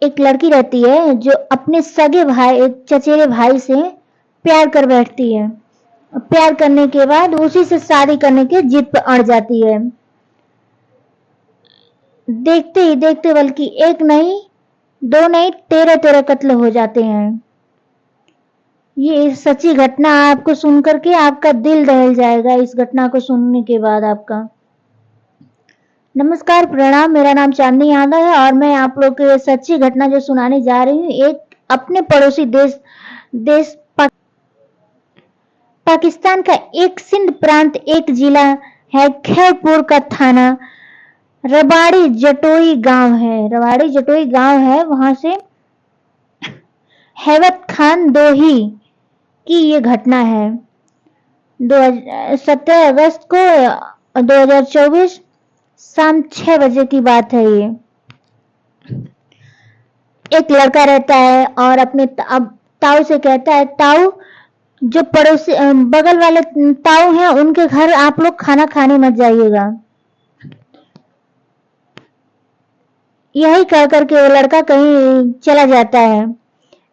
एक लड़की रहती है जो अपने सगे भाई चचेरे भाई से प्यार कर बैठती है। प्यार करने के बाद उसी से शादी करने की जिद पर अड़ जाती है। देखते ही देखते बल्कि एक नहीं, दो नहीं, 13 कत्ल हो जाते हैं। ये सच्ची घटना आपको सुनकर के आपका दिल दहल जाएगा। इस घटना को सुनने के बाद आपका नमस्कार, प्रणाम। मेरा नाम चांदनी यादव है और मैं आप लोग को सच्ची घटना जो सुनाने जा रही हूँ, एक अपने पड़ोसी देश पाकिस्तान का एक सिंध प्रांत, एक जिला है खैरपुर का थाना रबाड़ी जटोई गांव है। रबाड़ी जटोई गांव है, वहां से हैवत खान दोही की ये घटना है। 17 अगस्त को 2024 शाम 6 बजे की बात है। ये एक लड़का रहता है और अपने ताऊ से कहता है, ताऊ जो पड़ोसी बगल वाले ताऊ हैं उनके घर आप लोग खाना खाने मत जाइएगा। यही कह करके वो लड़का कहीं चला जाता है।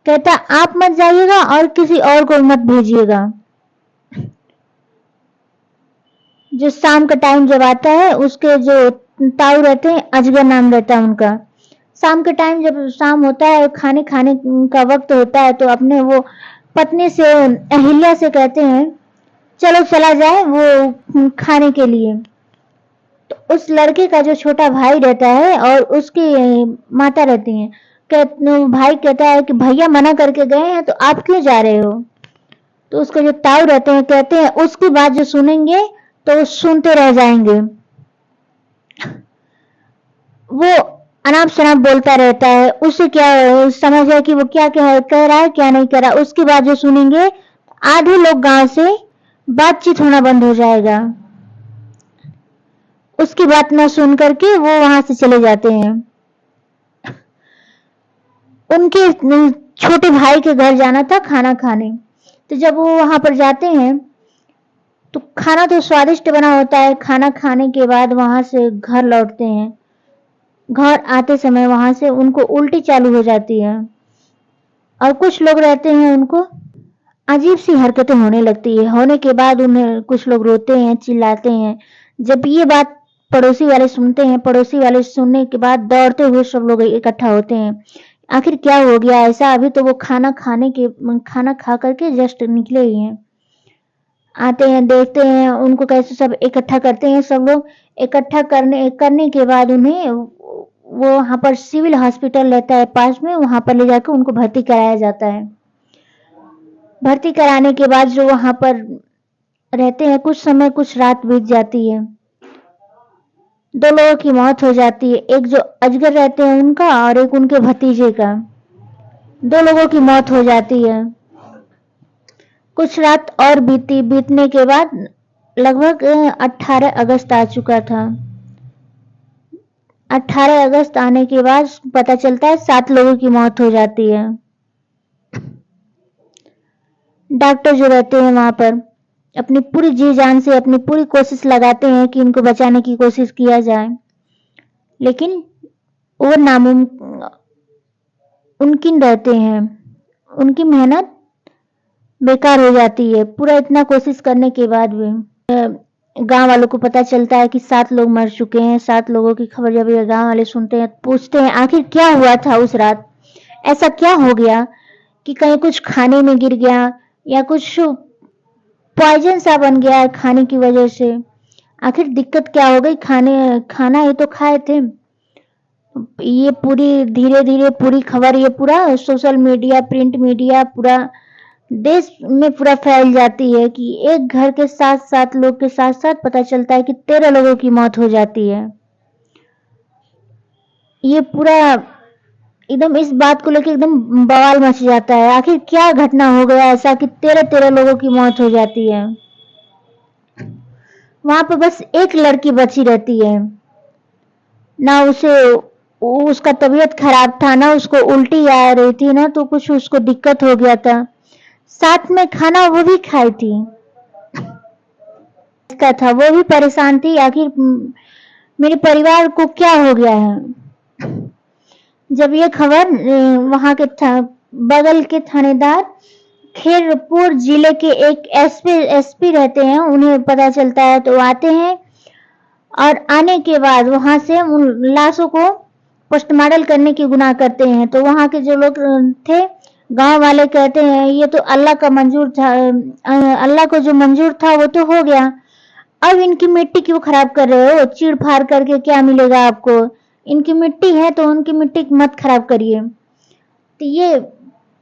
कहता आप मत जाइएगा और किसी और को मत भेजिएगा। जो शाम का टाइम जब आता है, उसके जो ताऊ रहते हैं, अजगर नाम रहता है उनका। शाम के टाइम जब शाम होता है, खाने खाने का वक्त होता है, तो अपने वो पत्नी से अहिल्या से कहते हैं चलो चला जाए वो खाने के लिए। तो उस लड़के का जो छोटा भाई रहता है और उसकी माता रहती है, भाई कहता है कि भैया मना करके गए हैं तो आप क्यों जा रहे हो। तो उसके जो ताऊ रहते हैं कहते हैं उसकी बात जो सुनेंगे तो सुनते रह जाएंगे। वो अनाप शनाप बोलता रहता है, उसे क्या समझ है कि वो क्या क्या कह रहा है क्या नहीं कह रहा। उसकी बात जो सुनेंगे, आधे लोग गांव से बातचीत होना बंद हो जाएगा। उसकी बात न सुन करके वो वहां से चले जाते हैं। उनके छोटे भाई के घर जाना था खाना खाने। तो जब वो वहां पर जाते हैं तो खाना तो स्वादिष्ट बना होता है। खाना खाने के बाद वहां से घर लौटते हैं। घर आते समय वहां से उनको उल्टी चालू हो जाती है और कुछ लोग रहते हैं उनको अजीब सी हरकतें होने लगती है। होने के बाद उन्हें कुछ लोग रोते हैं, चिल्लाते हैं। जब ये बात पड़ोसी वाले सुनते हैं, पड़ोसी वाले सुनने के बाद दौड़ते हुए सब लोग इकट्ठा होते हैं। आखिर क्या हो गया ऐसा। अभी तो वो खाना खा करके जस्ट निकले ही हैं। आते हैं, देखते हैं उनको कैसे सब इकट्ठा करते हैं। सब लोग इकट्ठा करने के बाद उन्हें वो वहां पर सिविल हॉस्पिटल रहता है पास में, वहां पर ले जाकर उनको भर्ती कराया जाता है। भर्ती कराने के बाद जो वहां पर रहते हैं, कुछ समय कुछ रात बीत जाती है। दो लोगों की मौत हो जाती है, एक जो अजगर रहते हैं उनका और एक उनके भतीजे का। दो लोगों की मौत हो जाती है। कुछ रात और बीतने के बाद लगभग 18 अगस्त आ चुका था। 18 अगस्त आने के बाद पता चलता है 7 लोगों की मौत हो जाती है। डॉक्टर जो रहते हैं वहां पर अपनी पूरी जी जान से अपनी पूरी कोशिश लगाते हैं कि इनको बचाने की कोशिश किया जाए, लेकिन वो नामुमकिन रहते हैं। उनकी मेहनत बेकार हो जाती है पूरा इतना कोशिश करने के बाद भी। गांव वालों को पता चलता है कि 7 लोग मर चुके हैं। 7 लोगों की खबर जब ये गांव वाले सुनते हैं, पूछते हैं आखिर क्या हुआ था उस रात, ऐसा क्या हो गया कि कहीं कुछ खाने में गिर गया या कुछ पॉइजन सा बन गया है खाने की वजह से। आखिर दिक्कत क्या हो गई। खाना ही तो खाए थे। ये पूरी धीरे धीरे पूरी खबर ये पूरा सोशल मीडिया, प्रिंट मीडिया, पूरा देश में पूरा फैल जाती है कि एक घर के 7 लोग के साथ साथ पता चलता है कि 13 लोगों की मौत हो जाती है। ये पूरा एकदम इस बात को लेकर एकदम बवाल मच जाता है। आखिर क्या घटना हो गया ऐसा कि 13 लोगों की मौत हो जाती है। वहां पर बस एक लड़की बची रहती है। ना उसका तबीयत खराब था, ना उसको उल्टी आ रही थी, ना तो कुछ उसको दिक्कत हो गया था। साथ में खाना वो भी खाई थी। इसका था वो भी परेशान थी। आखिर मेरे परिवार को क्या हो गया है। जब ये खबर वहां के बगल के थानेदार खैरपुर जिले के एक एसपी रहते हैं, उन्हें पता चलता है तो आते हैं और आने के बाद वहां से उन लाशों को पोस्टमार्टम करने की गुनाह करते हैं। तो वहां के जो लोग थे, गांव वाले कहते हैं ये तो अल्लाह का मंजूर था, अल्लाह को जो मंजूर था वो तो हो गया, अब इनकी मिट्टी क्यों खराब कर रहे हो, चीड़ फाड़ करके क्या मिलेगा आपको, इनकी मिट्टी है तो उनकी मिट्टी मत खराब करिए। तो ये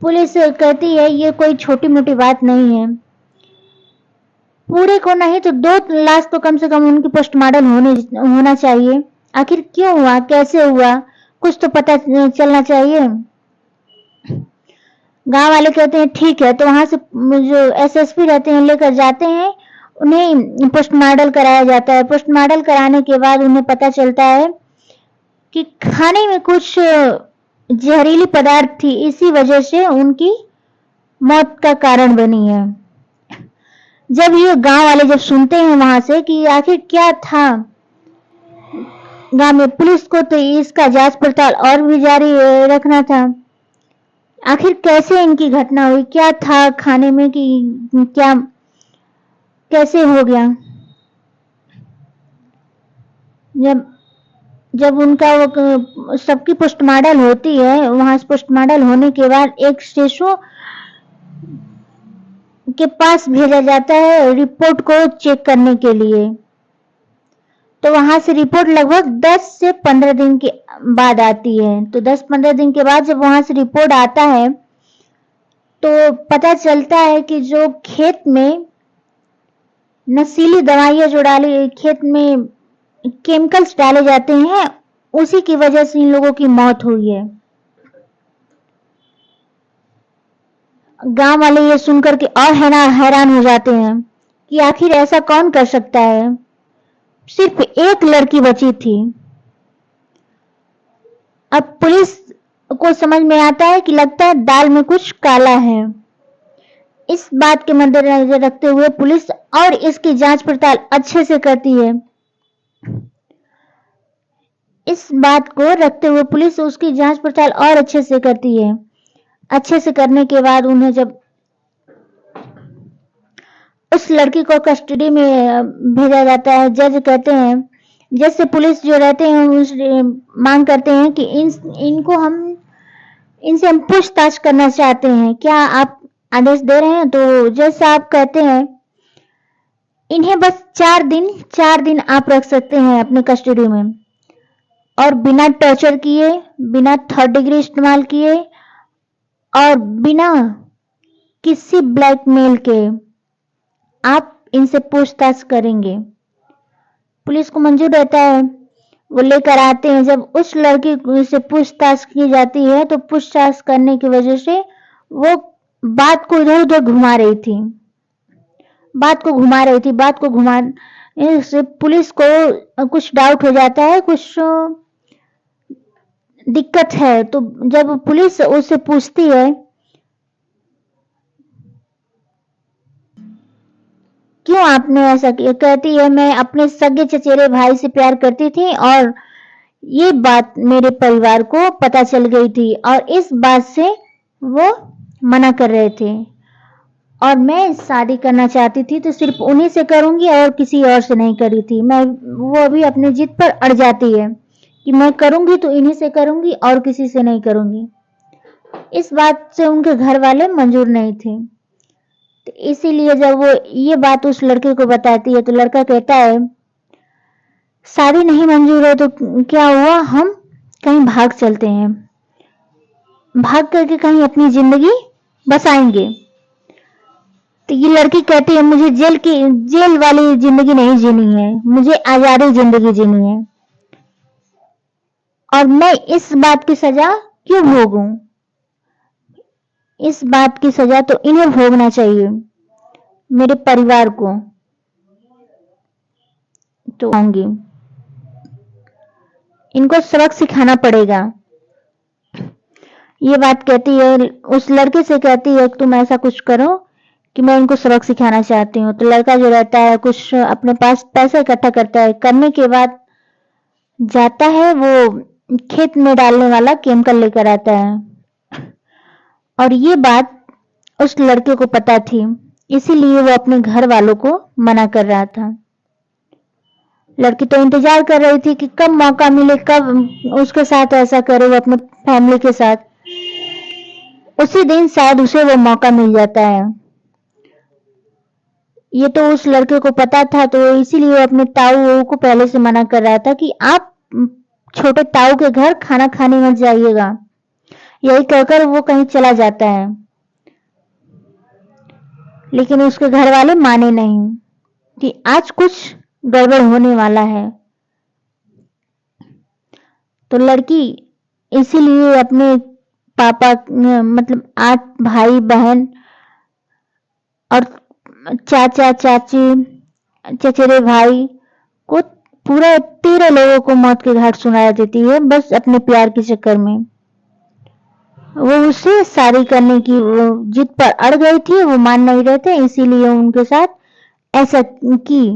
पुलिस कहती है ये कोई छोटी मोटी बात नहीं है, पूरे को नहीं तो 2 लाश तो कम से कम उनकी पोस्टमार्टम होना चाहिए। आखिर क्यों हुआ, कैसे हुआ, कुछ तो पता चलना चाहिए। गांव वाले कहते हैं ठीक है, तो वहां से जो एसएसपी रहते हैं लेकर जाते हैं, उन्हें पोस्टमार्टम कराया जाता है। पोस्टमार्टम कराने के बाद उन्हें पता चलता है कि खाने में कुछ जहरीली पदार्थ थी, इसी वजह से उनकी मौत का कारण बनी है। जब ये गांव वाले जब सुनते हैं वहां से कि आखिर क्या था, गांव में पुलिस को तो इसका जांच पड़ताल और भी जारी रखना था, आखिर कैसे इनकी घटना हुई, क्या था खाने में कि क्या कैसे हो गया। जब उनका वो सबकी पोस्टमार्टम होती है, वहां से पोस्टमार्टम होने के बाद एक स्टेशो के पास भेजा जाता है रिपोर्ट को चेक करने के लिए। तो वहां से रिपोर्ट लगभग 10 से 15 दिन के बाद आती है। तो 10-15 दिन के बाद जब वहां से रिपोर्ट आता है तो पता चलता है कि जो खेत में नशीली दवाइयां जो डाली, खेत में केमिकल्स डाले जाते हैं, उसी की वजह से इन लोगों की मौत हुई है। गांव वाले ये सुनकर के और हैरान हो जाते हैं कि आखिर ऐसा कौन कर सकता है, सिर्फ एक लड़की बची थी। अब पुलिस को समझ में आता है कि लगता है दाल में कुछ काला है। इस बात के मद्देनजर रखते हुए पुलिस और इसकी जांच पड़ताल अच्छे से करती है। इस बात को रखते हुए पुलिस उसकी जांच पड़ताल और अच्छे से करती है। अच्छे से करने के बाद उन्हें जब उस लड़की को कस्टडी में भेजा जाता है, जज कहते हैं, जज से पुलिस जो रहते हैं उस मांग करते हैं कि इनसे हम पूछताछ करना चाहते हैं, क्या आप आदेश दे रहे हैं। तो जज साहब कहते हैं इन्हें बस 4 दिन आप रख सकते हैं अपने कस्टडी में, और बिना टॉर्चर किए, बिना 3rd डिग्री इस्तेमाल किए और बिना किसी ब्लैकमेल के आप इनसे पूछताछ करेंगे। पुलिस को मंजूर रहता है, वो लेकर आते हैं। जब उस लड़की से पूछताछ की जाती है तो पूछताछ करने की वजह से वो बात को इधर उधर घुमा रही थी, बात को घुमाने से पुलिस को कुछ डाउट हो जाता है, कुछ दिक्कत है। तो जब पुलिस उससे पूछती है क्यों आपने ऐसा किया, कहती है मैं अपने सगे चचेरे भाई से प्यार करती थी और ये बात मेरे परिवार को पता चल गई थी और इस बात से वो मना कर रहे थे और मैं शादी करना चाहती थी तो सिर्फ उन्हीं से करूंगी और किसी और से नहीं करी थी। मैं वो भी अपनी जिद पर अड़ जाती है कि मैं करूंगी तो इन्हीं से करूंगी और किसी से नहीं करूंगी। इस बात से उनके घर वाले मंजूर नहीं थे। तो इसीलिए जब वो ये बात उस लड़के को बताती है तो लड़का कहता है शादी नहीं मंजूर है तो क्या हुआ, हम कहीं भाग चलते हैं, भाग करके कहीं अपनी जिंदगी बसाएंगे। तो ये लड़की कहती है मुझे जेल वाली जिंदगी नहीं जीनी है, मुझे आजादी जिंदगी जीनी है और मैं इस बात की सजा क्यों भोगूं, इस बात की सजा तो इन्हें भोगना चाहिए, मेरे परिवार को। तो आऊंगी, इनको सबक सिखाना पड़ेगा। ये बात कहती है, उस लड़के से कहती है तुम ऐसा कुछ करो कि मैं इनको सबक सिखाना चाहती हूँ। तो लड़का जो रहता है कुछ अपने पास पैसा इकट्ठा करता है, करने के बाद जाता है वो खेत में डालने वाला केमिकल लेकर आता है और ये बात उस लड़के को पता थी, इसीलिए वो अपने घर वालों को मना कर रहा था। लड़की तो इंतजार कर रही थी कि कब मौका मिले, कब उसके साथ ऐसा करे वो अपने फैमिली के साथ। उसी दिन शायद उसे वो मौका मिल जाता है। ये तो उस लड़के को पता था, तो इसीलिए वो अपने ताऊ को पहले से मना कर रहा था कि आप छोटे ताऊ के घर खाना खाने मत जाइएगा। यही कहकर वो कहीं चला जाता है, लेकिन उसके घर वाले माने नहीं कि आज कुछ गड़बड़ होने वाला है। तो लड़की इसीलिए अपने पापा मतलब 8 भाई बहन और चाचा चाची चचेरे भाई को, पूरा 13 लोगों को मौत के घाट सुनाया देती है, बस अपने प्यार के चक्कर में। वो उससे शादी करने की वो जिद पर अड़ गई थी, वो मान नहीं रहे थे, इसीलिए उनके साथ ऐसा की।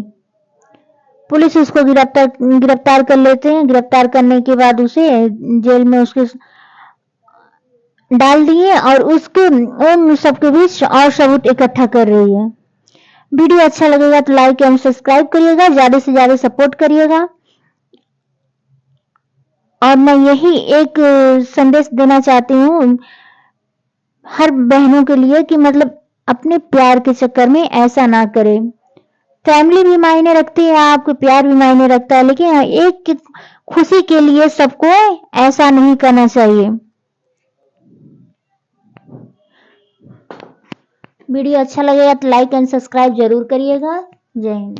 पुलिस उसको गिरफ्तार कर लेते हैं। गिरफ्तार करने के बाद उसे जेल में उसके डाल दिए और उसके उन सबके बीच और सबूत इकट्ठा कर रही है। वीडियो अच्छा लगेगा तो लाइक एंड सब्सक्राइब करिएगा, ज्यादा से ज्यादा सपोर्ट करिएगा। और मैं यही एक संदेश देना चाहती हूँ हर बहनों के लिए कि मतलब अपने प्यार के चक्कर में ऐसा ना करें। फैमिली भी मायने रखती है, आपको प्यार भी मायने रखता है, लेकिन एक खुशी के लिए सबको ऐसा नहीं करना चाहिए। वीडियो अच्छा लगेगा तो लाइक एंड सब्सक्राइब जरूर करिएगा। जय हिंद।